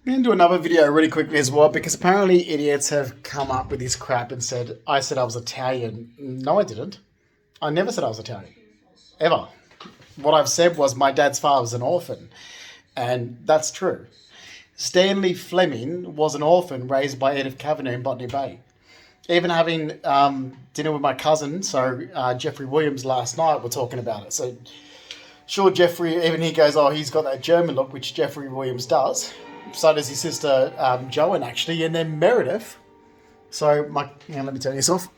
I'm going to do another video really quickly as well because apparently idiots have come up with this crap and said, I said I was Italian. No, I didn't. I never said I was Italian. Ever. What I've said was my dad's father was an orphan. And that's true. Stanley Flemming was an orphan raised by Edith Kavanagh in Botany Bay. Even having dinner with my cousin, Jeffrey Williams last night, we're talking about it. So sure, Jeffrey, even he goes, oh, he's got that German look, which Jeffrey Williams does. So does his sister Joan, actually. And then Meredith. Let me turn this off.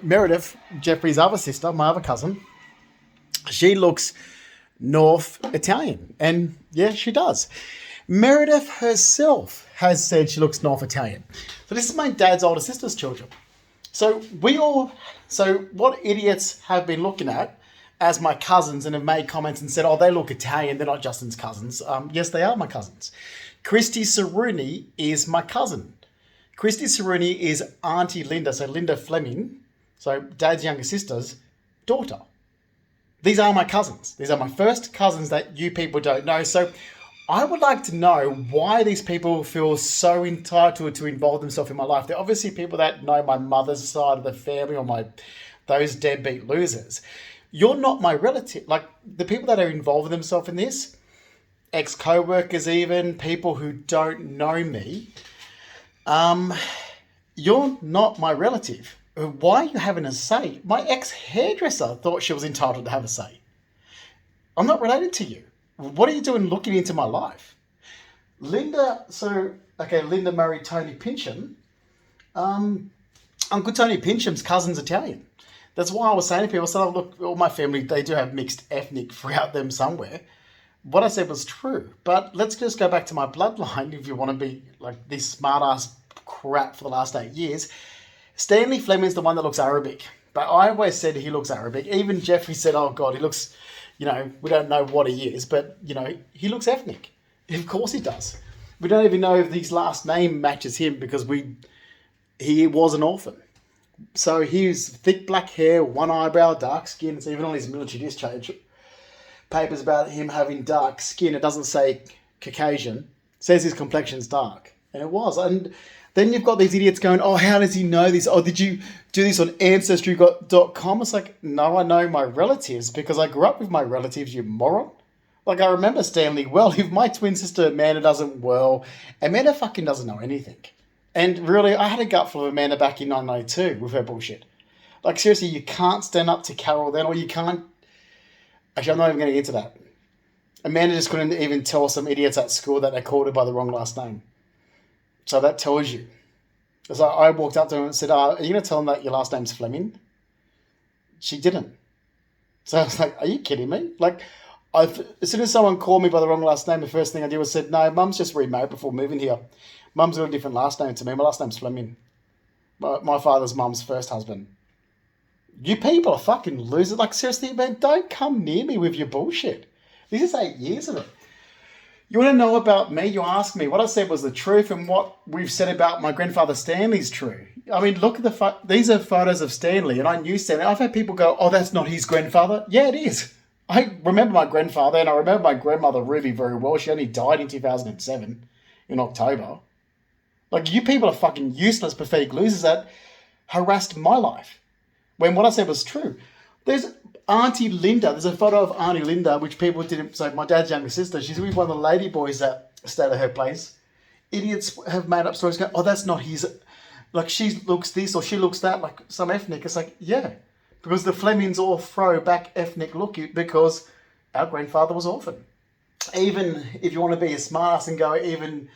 Meredith, Jeffrey's other sister, my other cousin, she looks North Italian. And yeah, she does. Meredith herself has said she looks North Italian. So this is my dad's older sister's children. So what idiots have been looking at as my cousins and have made comments and said, oh, they look Italian, they're not Justin's cousins. Yes, they are my cousins. Christy Ceruni is my cousin. Christy Ceruni is Auntie Linda, so Linda Flemming, so Dad's younger sister's daughter. These are my cousins. These are my first cousins that you people don't know. So I would like to know why these people feel so entitled to involve themselves in my life. They're obviously people that know my mother's side of the family or those deadbeat losers. You're not my relative. Like, the people that are involving themselves in this, ex-co-workers even, people who don't know me, you're not my relative. Why are you having a say? My ex-hairdresser thought she was entitled to have a say. I'm not related to you. What are you doing looking into my life? Linda married Tony Pincham. Uncle Tony Pincham's cousin's Italian. That's why I was saying to people, so look, all my family, they do have mixed ethnic throughout them somewhere. What I said was true. But let's just go back to my bloodline if you want to be like this smart-ass crap for the last 8 years. Stanley Fleming's the one that looks Arabic. But I always said he looks Arabic. Even Jeffrey said, oh, God, he looks... we don't know what he is, but, he looks ethnic. Of course he does. We don't even know if his last name matches him because he was an orphan. So he's thick black hair, one eyebrow, dark skin. It's even on his military discharge papers about him having dark skin. It doesn't say Caucasian. It says his complexion's dark. And it was. And then you've got these idiots going, oh, how does he know this? Oh, did you do this on Ancestry.com? It's like, no, I know my relatives because I grew up with my relatives, you moron. Like, I remember Stanley well. If my twin sister Amanda doesn't Amanda fucking doesn't know anything. And really, I had a gut full of Amanda back in 1992 with her bullshit. Like, seriously, you can't stand up to Carol then, or you can't... Actually, I'm not even going to get into that. Amanda just couldn't even tell some idiots at school that they called her by the wrong last name. So that tells you. So I walked up to her and said, are you going to tell them that your last name's Flemming? She didn't. So I was like, are you kidding me? Like, as soon as someone called me by the wrong last name, the first thing I did was said, no, Mum's just remarried before moving here. Mum's got a different last name to me. My last name's Flemming. My father's mum's first husband. You people are fucking losers. Like, seriously, man, don't come near me with your bullshit. This is 8 years of it. You want to know about me? You ask me. What I said was the truth, and what we've said about my grandfather Stanley's true. I mean, look at these are photos of Stanley, and I knew Stanley. I've had people go, oh, that's not his grandfather. Yeah, it is. I remember my grandfather, and I remember my grandmother Ruby very well. She only died in 2007, in October. Like, you people are fucking useless, pathetic losers that harassed my life. When what I said was true. There's Auntie Linda. There's a photo of Auntie Linda, which people didn't... So my dad's younger sister, she's with one of the lady boys that stayed at her place. Idiots have made up stories going, oh, that's not his... Like, she looks this or she looks that, like some ethnic. It's like, yeah. Because the Flemings all throw back ethnic look because our grandfather was orphan. Even if you want to be a smartass and go, even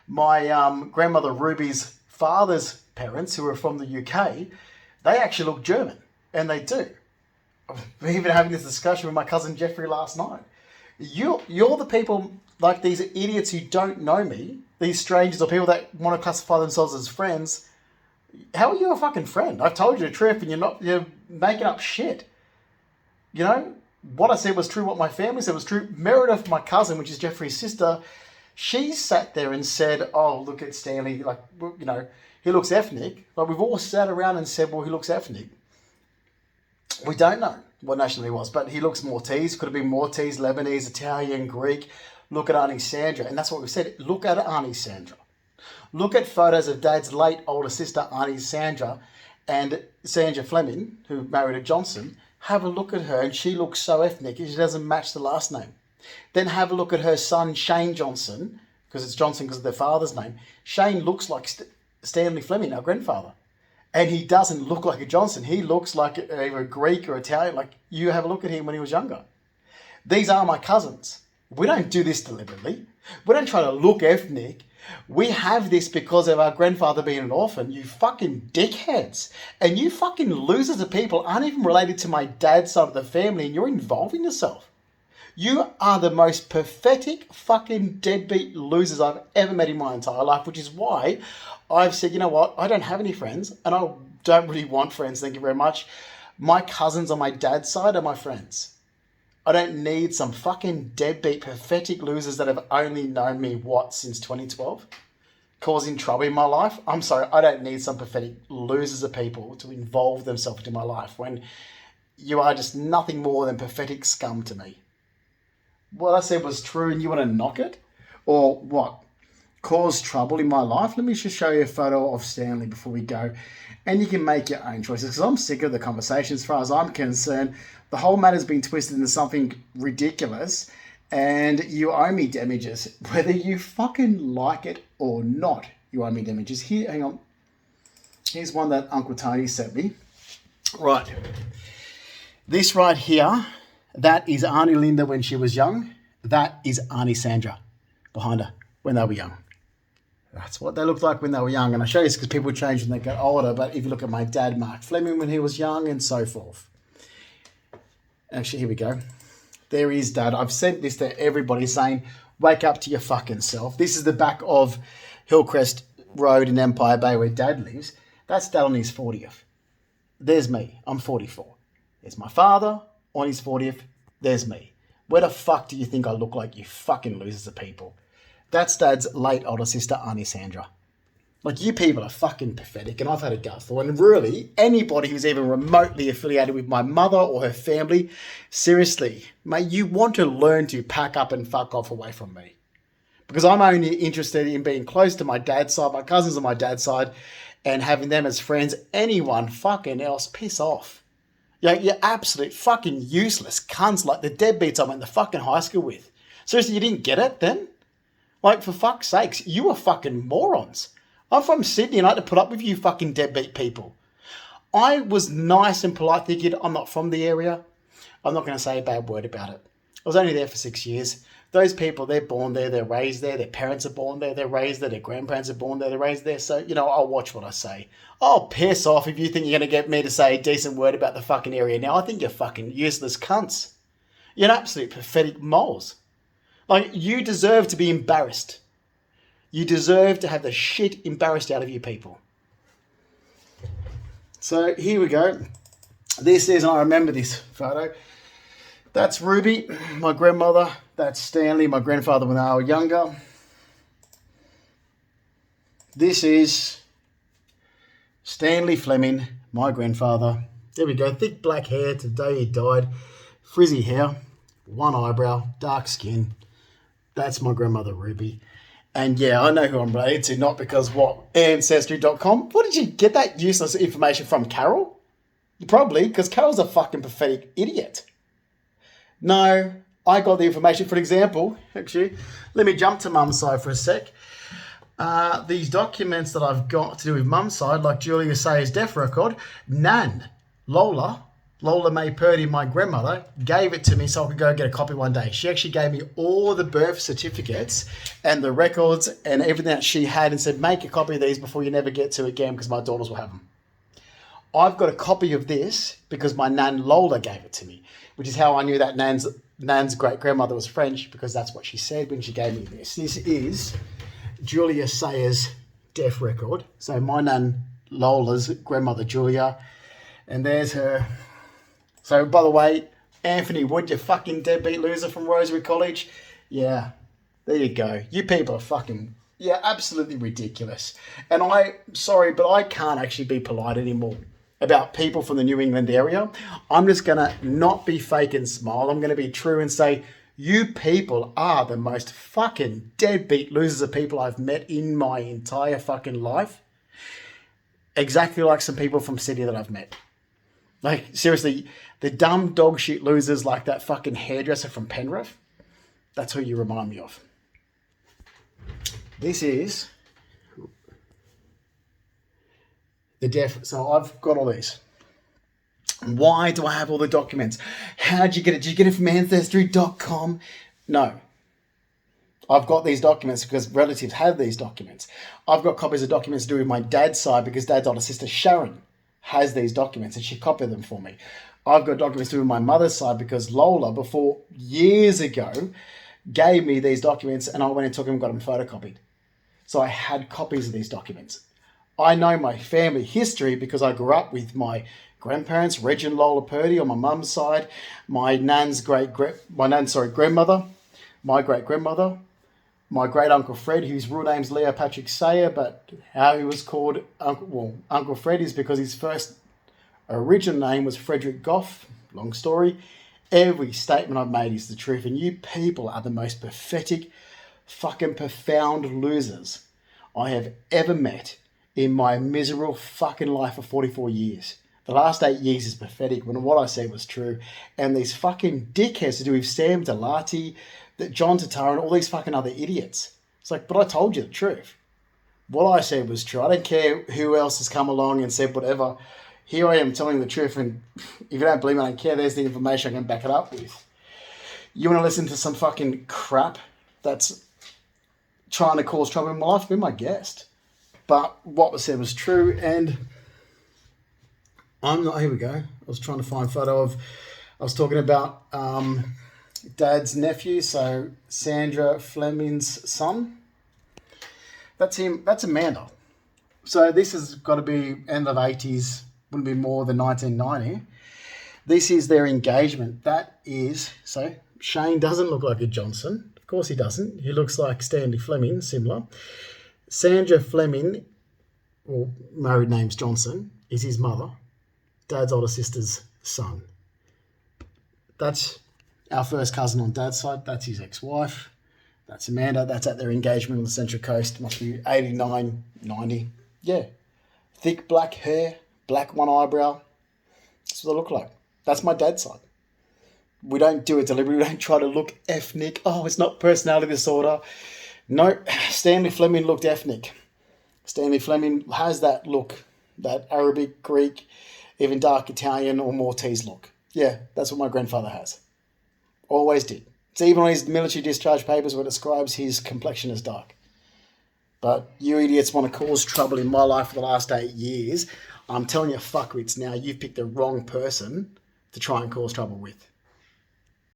my grandmother Ruby's father's parents, who are from the UK, they actually look German. And they do. We're even having this discussion with my cousin Jeffrey last night. You're the people, like these idiots who don't know me, these strangers or people that want to classify themselves as friends. How are you a fucking friend? I've told you the truth and you're making up shit. What I said was true, what my family said was true. Meredith, my cousin, which is Jeffrey's sister, she sat there and said, oh, look at Stanley, like, he looks ethnic. Like, we've all sat around and said, well, he looks ethnic. We don't know what nationality he was, but he looks Maltese. Could have been Maltese, Lebanese, Italian, Greek. Look at Auntie Sandra. And that's what we said. Look at Auntie Sandra. Look at photos of Dad's late older sister, Auntie Sandra, and Sandra Flemming, who married a Johnson. Have a look at her, and she looks so ethnic, and she doesn't match the last name. Then have a look at her son, Shane Johnson, because it's Johnson because of their father's name. Shane looks like Stanley Flemming, our grandfather. And he doesn't look like a Johnson. He looks like either a Greek or Italian. Like, you have a look at him when he was younger. These are my cousins. We don't do this deliberately. We don't try to look ethnic. We have this because of our grandfather being an orphan. You fucking dickheads. And you fucking losers of people aren't even related to my dad's side of the family, and you're involving yourself. You are the most pathetic fucking deadbeat losers I've ever met in my entire life, which is why I've said, you know what, I don't have any friends, and I don't really want friends, thank you very much. My cousins on my dad's side are my friends. I don't need some fucking deadbeat pathetic losers that have only known me, since 2012? Causing trouble in my life? I'm sorry, I don't need some pathetic losers of people to involve themselves into my life when you are just nothing more than pathetic scum to me. What I said was true and you want to knock it? Or what? Cause trouble in my life? Let me just show you a photo of Stanley before we go. And you can make your own choices, because I'm sick of the conversation. As far as I'm concerned, the whole matter's been twisted into something ridiculous, and you owe me damages, whether you fucking like it or not. You owe me damages. Here, hang on. Here's one that Uncle Tony sent me. Right. This right here, that is Auntie Linda when she was young. That is Auntie Sandra behind her when they were young. That's what they looked like when they were young. And I show you this because people change when they get older. But if you look at my dad, Mark Flemming, when he was young and so forth. Actually, here we go. There is Dad. I've sent this to everybody saying, wake up to your fucking self. This is the back of Hillcrest Road in Empire Bay where Dad lives. That's Dad on his 40th. There's me. I'm 44. There's my father on his 40th. There's me. Where the fuck do you think I look like, you fucking losers of people? That's Dad's late older sister, Auntie Sandra. Like, you people are fucking pathetic, and I've had a gutful. And really, anybody who's even remotely affiliated with my mother or her family, seriously, mate, you want to learn to pack up and fuck off away from me. Because I'm only interested in being close to my dad's side, my cousins on my dad's side, and having them as friends. Anyone fucking else, piss off. You're absolute fucking useless cunts like the deadbeats I went to fucking high school with. Seriously, you didn't get it then? Like, for fuck's sakes, you are fucking morons. I'm from Sydney and I had to put up with you fucking deadbeat people. I was nice and polite, thinking I'm not from the area. I'm not going to say a bad word about it. I was only there for 6 years. Those people, they're born there, they're raised there, their parents are born there, they're raised there, their grandparents are born there, they're raised there. So, I'll watch what I say. I'll piss off if you think you're going to get me to say a decent word about the fucking area now. I think you're fucking useless cunts. You're an absolute pathetic moles. Like, you deserve to be embarrassed. You deserve to have the shit embarrassed out of you people. So here we go. This is, and I remember this photo. That's Ruby, my grandmother. That's Stanley, my grandfather when they were younger. This is Stanley Flemming, my grandfather. There we go. Thick black hair to the day he died. Frizzy hair, one eyebrow, dark skin. That's my grandmother, Ruby. And yeah, I know who I'm related to, not because Ancestry.com. What did you get that useless information from, Carol? Probably, because Carol's a fucking pathetic idiot. No, I got the information, for example, actually. Let me jump to Mum's side for a sec. These documents that I've got to do with Mum's side, like Julia Sayers' death record, Nan, Lola May Purdy, my grandmother, gave it to me so I could go get a copy one day. She actually gave me all the birth certificates and the records and everything that she had and said, make a copy of these before you never get to it again because my daughters will have them. I've got a copy of this because my Nan Lola gave it to me, which is how I knew that Nan's great-grandmother was French, because that's what she said when she gave me this. This is Julia Sayers' death record. So my Nan Lola's grandmother, Julia, and there's her. So, by the way, Anthony Wood, you fucking deadbeat loser from Rosary College. Yeah, there you go. You people are fucking, absolutely ridiculous. And sorry, but I can't actually be polite anymore about people from the New England area. I'm just going to not be fake and smile. I'm going to be true and say, You people are the most fucking deadbeat losers of people I've met in my entire fucking life. Exactly like some people from Sydney that I've met. Like, seriously, the dumb dog shit losers like that fucking hairdresser from Penrith. That's who you remind me of. This is the deaf. So I've got all these. Why do I have all the documents? How'd you get it? Did you get it from Ancestry.com? No. I've got these documents because relatives have these documents. I've got copies of documents to do with my dad's side because Dad's older sister Sharon has these documents and she copied them for me. I've got documents to do with my mother's side because Lola, before years ago, gave me these documents and I went and took them and got them photocopied. So I had copies of these documents. I know my family history because I grew up with my grandparents, Reg and Lola Purdy on my mum's side, my nan's grandmother, my great-grandmother, my great-uncle Fred, whose real name's Leo Patrick Sayer, but how he was called Uncle Fred is because his first original name was Frederick Goff. Long story. Every statement I've made is the truth, and you people are the most pathetic, fucking profound losers I have ever met in my miserable fucking life for 44 years. The last 8 years is pathetic when what I said was true. And these fucking dickheads to do with Sam Delati, John Tatar, and all these fucking other idiots. It's like, but I told you the truth. What I said was true. I don't care who else has come along and said whatever. Here I am telling the truth, and if you don't believe me, I don't care. There's the information I can back it up with. You want to listen to some fucking crap that's trying to cause trouble in my life? Be my guest. But what was said was true, and I'm not. Here we go. I was trying to find a photo of. I was talking about Dad's nephew, so Sandra Flemming's son. That's him. That's Amanda. So this has got to be end of 80s. Wouldn't be more than 1990. This is their engagement. That is, so Shane doesn't look like a Johnson. Of course he doesn't. He looks like Stanley Flemming, similar. Sandra Flemming, or married name's Johnson, is his mother. Dad's older sister's son. That's our first cousin on Dad's side. That's his ex-wife. That's Amanda. That's at their engagement on the Central Coast. Must be 89, 90. Yeah. Thick black hair, black one eyebrow. That's what they look like. That's my dad's side. We don't do it deliberately. We don't try to look ethnic. Oh, it's not personality disorder. No, Stanley Flemming looked ethnic. Stanley Flemming has that look, that Arabic, Greek, even dark Italian or Maltese look. Yeah, that's what my grandfather has. Always did. It's even on his military discharge papers where it describes his complexion as dark. But you idiots want to cause trouble in my life for the last 8 years. I'm telling you, fuckwits now, you've picked the wrong person to try and cause trouble with.